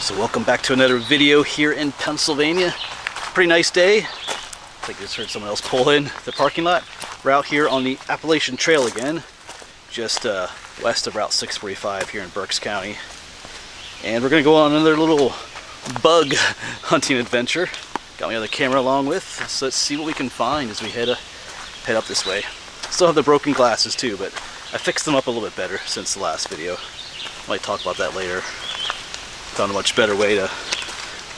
So welcome back to another video here in Pennsylvania. Pretty nice day. I think I just heard someone else pull in the parking lot. We're out here on the Appalachian Trail again, just west of Route 645 here in Berks County. And we're going to go on another little bug hunting adventure. Got my other camera along with, so let's see what we can find as we head up this way. Still have the broken glasses too, but I fixed them up a little bit better since the last video. Might talk about that later. Found a much better way to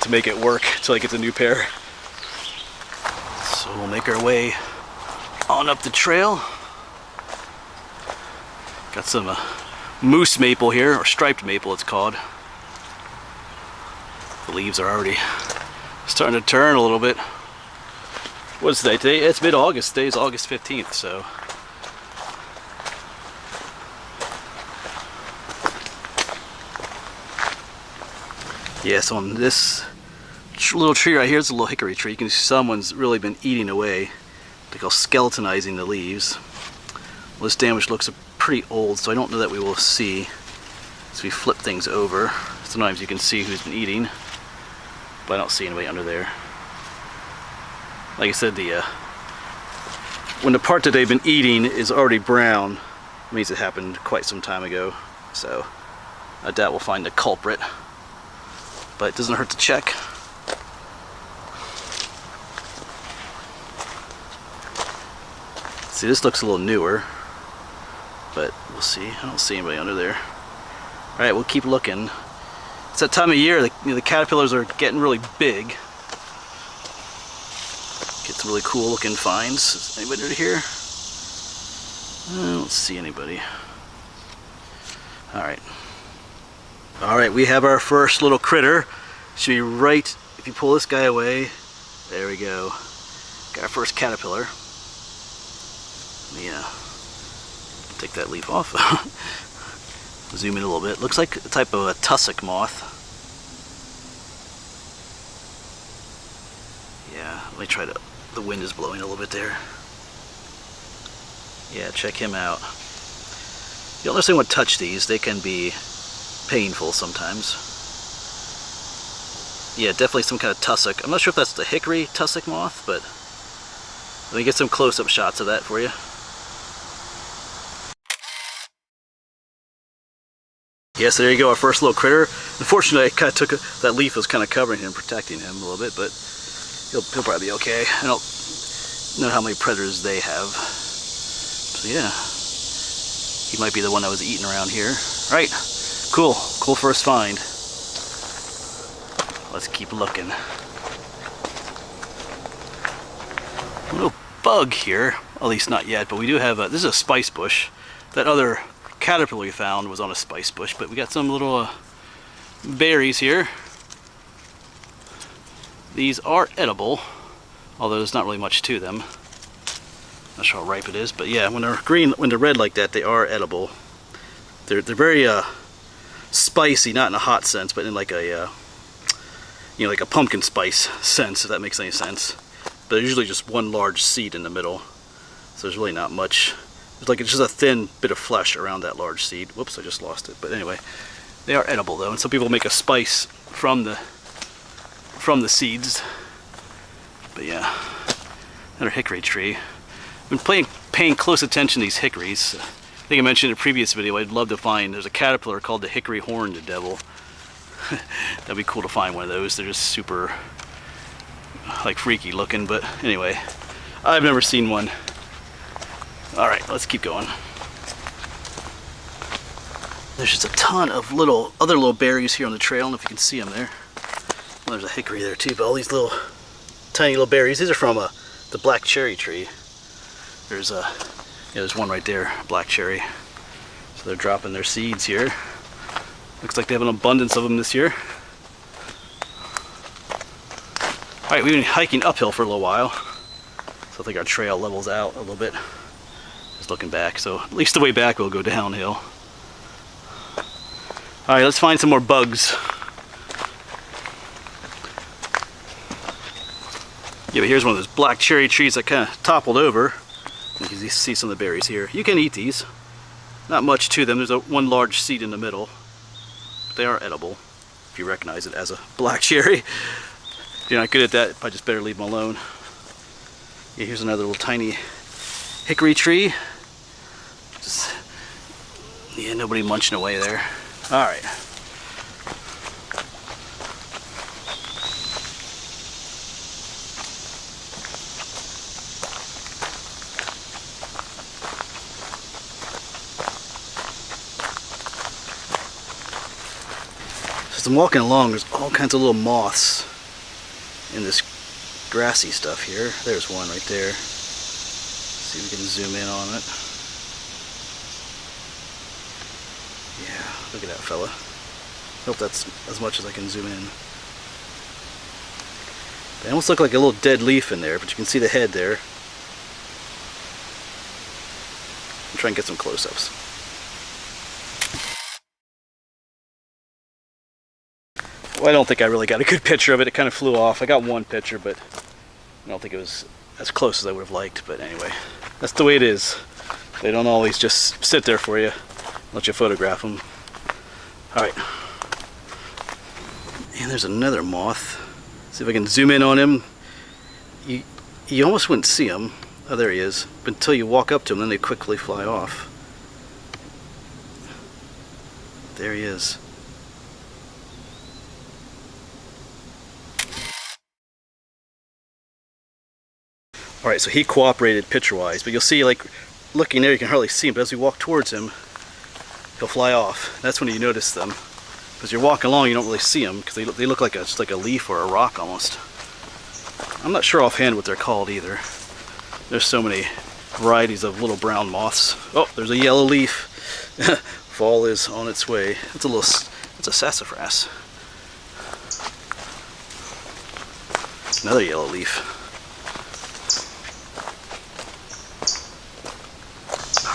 make it work until I get the new pair. So we'll make our way on up the trail. Got some moose maple here, or striped maple it's called. The leaves are already starting to turn a little bit. What's today? Today it's mid-August. Today is August 15th, so yeah, so on this little tree right here, it's a little hickory tree. You can see someone's really been eating away. They call skeletonizing the leaves. Well, this damage looks pretty old, so I don't know that we will see. So we flip things over. Sometimes you can see who's been eating, but I don't see anybody under there. Like I said, when the part that they've been eating is already brown, it means it happened quite some time ago. So I doubt we'll find the culprit, but it doesn't hurt to check. See, this looks a little newer, but we'll see. I don't see anybody under there. All right, we'll keep looking. It's that time of year, the caterpillars are getting really big. Get some really cool looking finds. Is anybody under here? I don't see anybody. All right. Alright, we have our first little critter. Should be right, if you pull this guy away, there we go. Got our first caterpillar. Let me take that leaf off. Zoom in a little bit. Looks like a type of a tussock moth. Yeah, let me try to, the wind is blowing a little bit there. Yeah, check him out. You don't necessarily want to touch these. They can be painful sometimes. Yeah, definitely some kind of tussock. I'm not sure if that's the hickory tussock moth, but let me get some close-up shots of that for you. Yeah, so there you go, our first little critter. Unfortunately, I kind of took that leaf was kind of covering him, protecting him a little bit, but he'll probably be okay. I don't know how many predators they have. So yeah, he might be the one that was eating around here. All right. Cool first find. Let's keep looking. A little bug here, at least not yet, but we do have this is a spice bush. That other caterpillar we found was on a spice bush, but we got some little berries here. These are edible, although there's not really much to them. Not sure how ripe it is, but yeah, when they're green, when they're red like that, they are edible. They're very spicy, not in a hot sense, but in like a like a pumpkin spice sense, if that makes any sense. But there's usually just one large seed in the middle, so there's really not much. It's just a thin bit of flesh around that large seed. Whoops, I just lost it. But anyway, they are edible though, and some people make a spice from the seeds. But yeah, another hickory tree. I've been paying close attention to these hickories. I think I mentioned in a previous video, I'd love to find, there's a caterpillar called the hickory horned devil. That'd be cool to find one of those. They're just super, like, freaky looking, but anyway, I've never seen one. Alright, let's keep going. There's just a ton of other little berries here on the trail, I don't know if you can see them there. Well, there's a hickory there too, but all these little, tiny little berries, these are from the black cherry tree. There's one right there, black cherry. So they're dropping their seeds here. Looks like they have an abundance of them this year. Alright, we've been hiking uphill for a little while, so I think our trail levels out a little bit. Just looking back, so at least the way back we'll go downhill. Alright, let's find some more bugs. Yeah, but here's one of those black cherry trees that kind of toppled over. You can see some of the berries here. You can eat these. Not much to them. There's one large seed in the middle. But they are edible. if you recognize it as a black cherry. If you're not good at that, I just better leave them alone. Yeah, here's another little tiny hickory tree. Just, yeah, nobody munching away there. All right. As I'm walking along, there's all kinds of little moths in this grassy stuff here. There's one right there. Let's see if we can zoom in on it. Yeah, look at that fella. Hope that's as much as I can zoom in. They almost look like a little dead leaf in there, but you can see the head there. I'll try and get some close-ups. Well, I don't think I really got a good picture of it. It kind of flew off. I got one picture, but I don't think it was as close as I would have liked. But anyway, that's the way it is. They don't always just sit there for you, let you photograph them. All right. And there's another moth. See if I can zoom in on him. You almost wouldn't see him. Oh, there he is. But until you walk up to him, then they quickly fly off. There he is. Alright, so he cooperated picture-wise, but you'll see, like, looking there, you can hardly see him, but as we walk towards him, he'll fly off. That's when you notice them. Because you're walking along, you don't really see them, because they look like just like a leaf or a rock almost. I'm not sure offhand what they're called either. There's so many varieties of little brown moths. Oh, there's a yellow leaf. Fall is on its way. It's a sassafras. Another yellow leaf.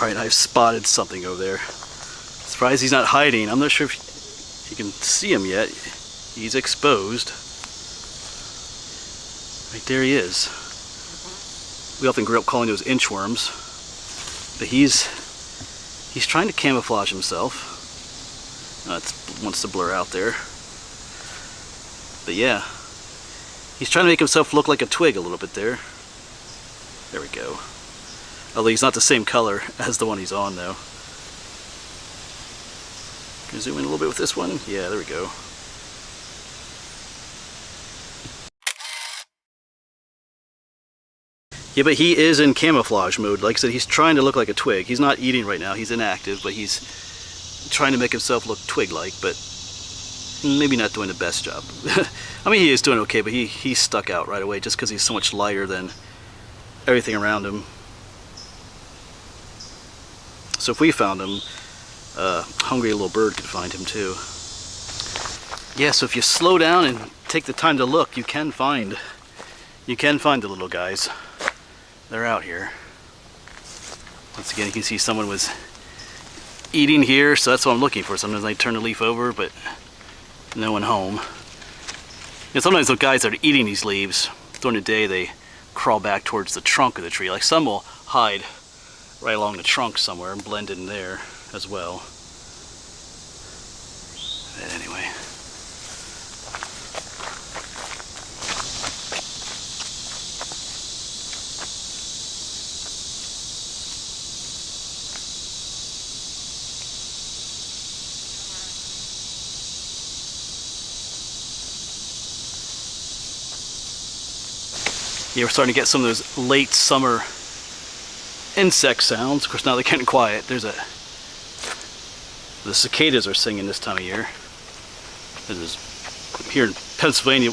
Alright, I've spotted something over there. Surprised he's not hiding. I'm not sure if you can see him yet. He's exposed. Right there he is. We often grew up calling those inchworms. But he's trying to camouflage himself. It wants to blur out there. But yeah. He's trying to make himself look like a twig a little bit there. There we go. Although he's not the same color as the one he's on, though. Can you zoom in a little bit with this one? Yeah, there we go. Yeah, but he is in camouflage mode. Like I said, he's trying to look like a twig. He's not eating right now. He's inactive, but he's trying to make himself look twig-like, but maybe not doing the best job. I mean, he is doing okay, but he stuck out right away just because he's so much lighter than everything around him. So if we found him, hungry little bird could find him too. Yeah, so if you slow down and take the time to look, you can find the little guys. They're out here. Once again, you can see someone was eating here, so that's what I'm looking for. Sometimes I turn the leaf over, but no one home. And sometimes the guys that are eating these leaves, during the day they crawl back towards the trunk of the tree. Like some will hide right along the trunk somewhere and blend in there as well. But anyway. Yeah, we're starting to get some of those late summer insect sounds. Of course, now they're getting quiet. The cicadas are singing this time of year. Here in Pennsylvania,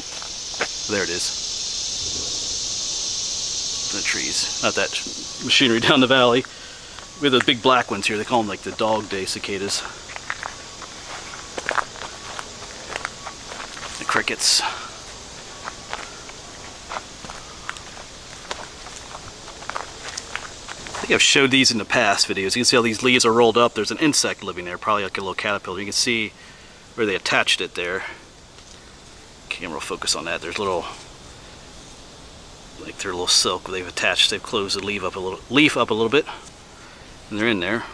there it is. The trees, not that machinery down the valley. We have those big black ones here. They call them like the dog day cicadas. The crickets. I think I've showed these in the past videos. You can see how these leaves are rolled up. There's an insect living there, probably like a little caterpillar. You can see where they attached it there. Camera will focus on that. There's little, like their little silk they've attached. They've closed the leaf up a little bit, and they're in there.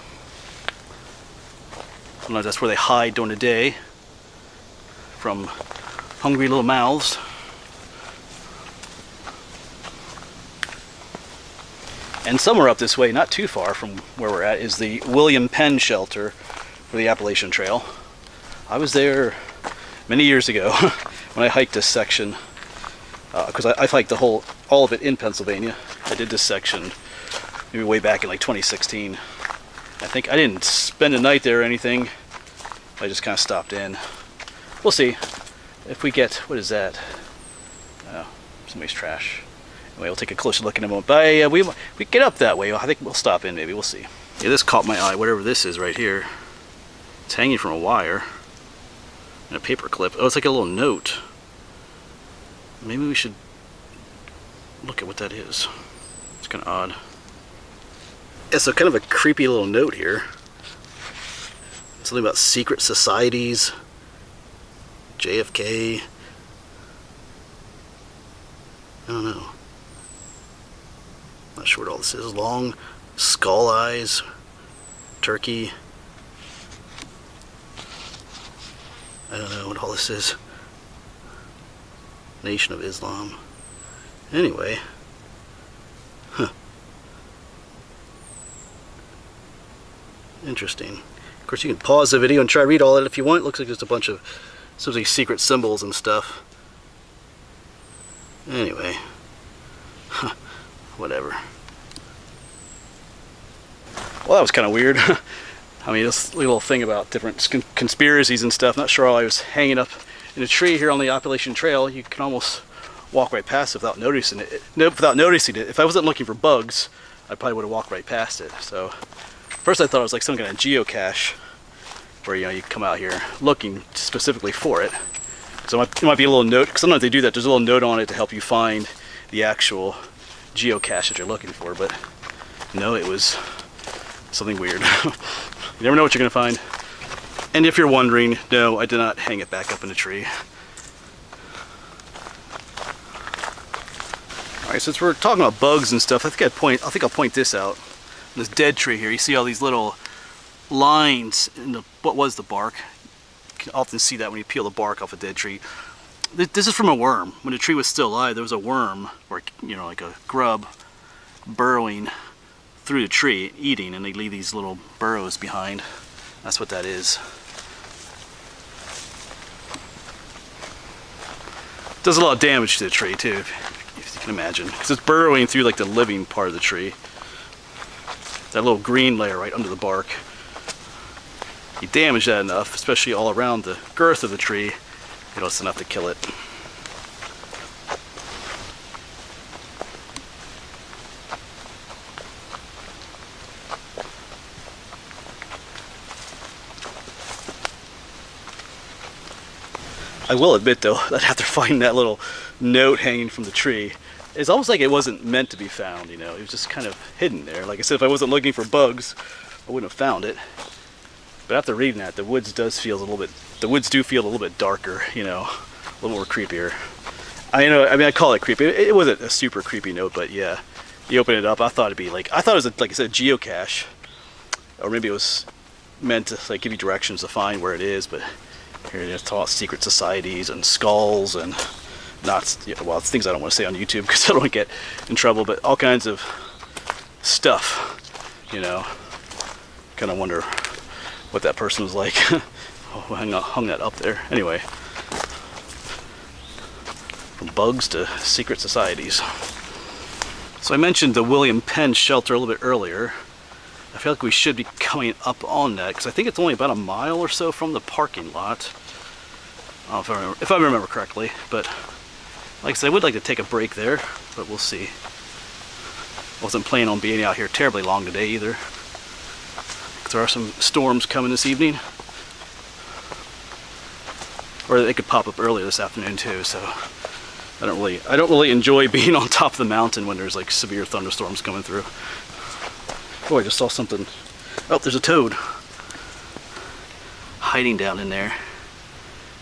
Sometimes that's where they hide during the day. from hungry little mouths. And somewhere up this way, not too far from where we're at, is the William Penn shelter for the Appalachian Trail. I was there many years ago when I hiked this section, because I've hiked all of it in Pennsylvania. I did this section maybe way back in like 2016. I think I didn't spend a night there or anything. I just kind of stopped in. We'll see if we get, what is that? Oh, somebody's trash. Anyway, we'll take a closer look in a moment. But we get up that way. I think we'll stop in maybe. We'll see. Yeah, this caught my eye. Whatever this is right here. It's hanging from a wire and a paper clip. Oh, it's like a little note. Maybe we should look at what that is. It's kind of odd. Yeah, so kind of a creepy little note here. Something about secret societies, JFK. I don't know. Not sure what all this is. Long skull eyes, turkey. I don't know what all this is. Nation of Islam. Anyway. Huh. Interesting. Of course, you can pause the video and try to read all that if you want. It looks like just a bunch of some secret symbols and stuff. Anyway. Huh. Whatever. Well, that was kind of weird. I mean, this little thing about different conspiracies and stuff. Not sure how I was hanging up in a tree here on the Appalachian Trail. You can almost walk right past it without noticing it. If I wasn't looking for bugs, I probably would have walked right past it. So, first I thought it was like some kind of geocache, where you come out here looking specifically for it. So it might be a little note. Because sometimes they do that. There's a little note on it to help you find the actual geocache that you're looking for. But no, it was something weird. You never know what you're going to find. And if you're wondering, no, I did not hang it back up in a tree. Alright, since we're talking about bugs and stuff, I think I'll point this out. This dead tree here, you see all these little lines in what was the bark. You can often see that when you peel the bark off a dead tree. This is from a worm. When the tree was still alive, there was a worm, or like a grub, burrowing through the tree, eating, and they leave these little burrows behind. That's what that is. Does a lot of damage to the tree too, if you can imagine, because it's burrowing through like the living part of the tree. That little green layer right under the bark. You damage that enough, especially all around the girth of the tree, it's enough to kill it. I will admit though, that after finding that little note hanging from the tree, it's almost like it wasn't meant to be found, It was just kind of hidden there. Like I said, if I wasn't looking for bugs, I wouldn't have found it. But after reading that, the woods do feel a little bit darker, a little more creepier. I call it creepy. It wasn't a super creepy note, but yeah. You open it up, I thought it was like I said, geocache. Or maybe it was meant to give you directions to find where it is, but here it is, talking about secret societies and skulls and well, it's things I don't want to say on YouTube because I don't want to get in trouble, but all kinds of stuff, kind of wonder what that person was like. Oh, hung that up there. Anyway, from bugs to secret societies. So I mentioned the William Penn shelter a little bit earlier. I feel like we should be coming up on that because I think it's only about a mile or so from the parking lot. I don't know if I remember correctly, but like I said, I would like to take a break there, but we'll see. Wasn't planning on being out here terribly long today either. There are some storms coming this evening, or they could pop up earlier this afternoon too. So I don't really enjoy being on top of the mountain when there's like severe thunderstorms coming through. Oh, I just saw something. Oh, there's a toad hiding down in there.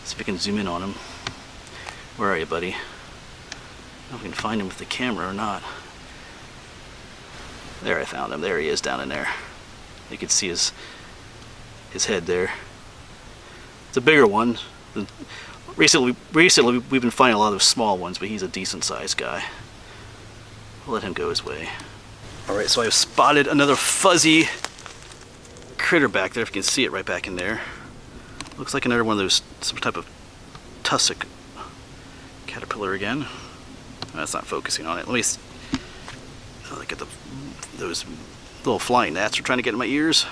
See if I can zoom in on him. Where are you, buddy? I don't know if I can find him with the camera or not. There, I found him. There he is down in there. You can see his head there. It's a bigger one. Recently we've been finding a lot of small ones, but he's a decent sized guy. We'll let him go his way. Alright, so I've spotted another fuzzy critter back there, if you can see it right back in there. Looks like another one of those, some type of tussock caterpillar again. That's not focusing on it. Let me look at those little flying gnats are trying to get in my ears.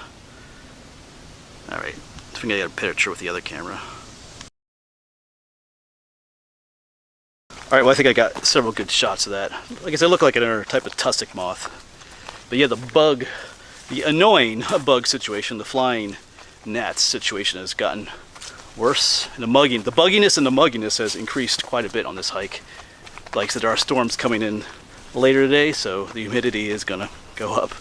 Alright, I think I got a picture with the other camera. Alright, well I think I got several good shots of that. Like I said, it looked like another type of tussock moth. But yeah, the annoying bug situation, the flying gnats situation has gotten worse. And the bugginess and the mugginess has increased quite a bit on this hike. Like I said, there are storms coming in later today, so the humidity is gonna go up.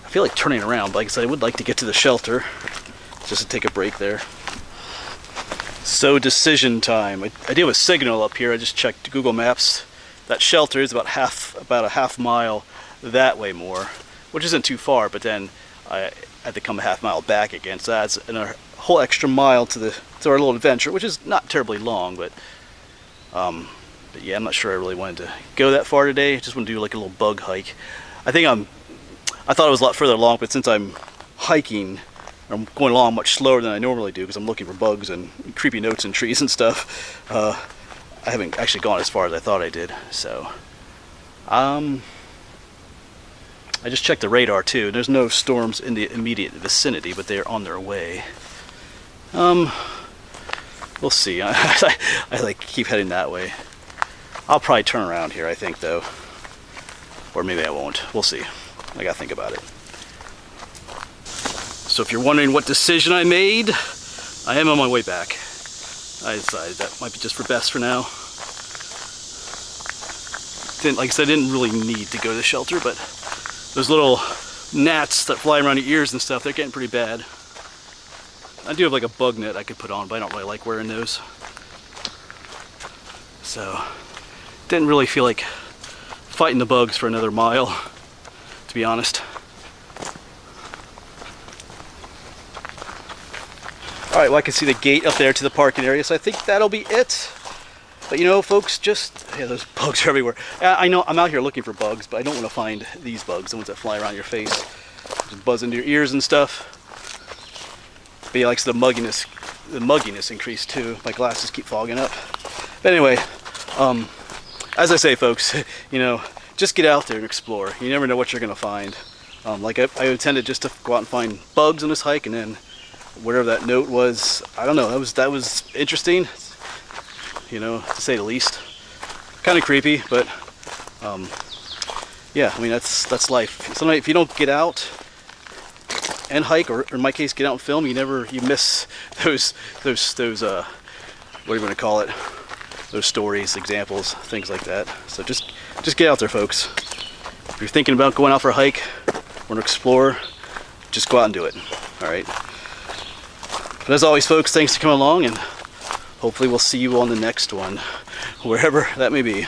I feel like turning around, but like I said, I would like to get to the shelter just to take a break there. So decision time. I do have a signal up here. I just checked Google Maps. That shelter is about a half mile that way more, which isn't too far, but then I had to come a half mile back again, so that's a whole extra mile to our little adventure, which is not terribly long, but yeah, I'm not sure I really wanted to go that far today. I just want to do like a little bug hike. I thought it was a lot further along, but since I'm hiking, I'm going along much slower than I normally do because I'm looking for bugs and creepy notes in trees and stuff. I haven't actually gone as far as I thought I did, so I just checked the radar too. There's no storms in the immediate vicinity, but they're on their way. We'll see. I like keep heading that way. I'll probably turn around here, I think, though, or maybe I won't. We'll see. I gotta think about it. So if you're wondering what decision I made, I am on my way back. I decided that might be just for best for now. Like I said, I didn't really need to go to the shelter, but those little gnats that fly around your ears and stuff, they're getting pretty bad. I do have like a bug net I could put on, but I don't really like wearing those. So, didn't really feel like fighting the bugs for another mile, to be honest. Alright, well I can see the gate up there to the parking area, so I think that'll be it. But you know, folks, yeah, those bugs are everywhere. I know I'm out here looking for bugs, but I don't want to find these bugs, the ones that fly around your face, just buzz into your ears and stuff. But yeah, like the mugginess increased too. My glasses keep fogging up. But anyway, as I say, folks, you know, just get out there and explore. You never know what you're gonna find. Like I intended just to go out and find bugs on this hike, and then whatever that note was, I don't know. That was interesting, you know, to say the least. Kind of creepy, but yeah, I mean that's life. Sometimes if you don't get out and hike, or in my case, get out and film, you miss those what are you going to call it? Those stories, examples, things like that. So just get out there, folks. If you're thinking about going out for a hike or an explorer, just go out and do it. All right. But as always, folks, thanks for coming along, and hopefully we'll see you on the next one, wherever that may be.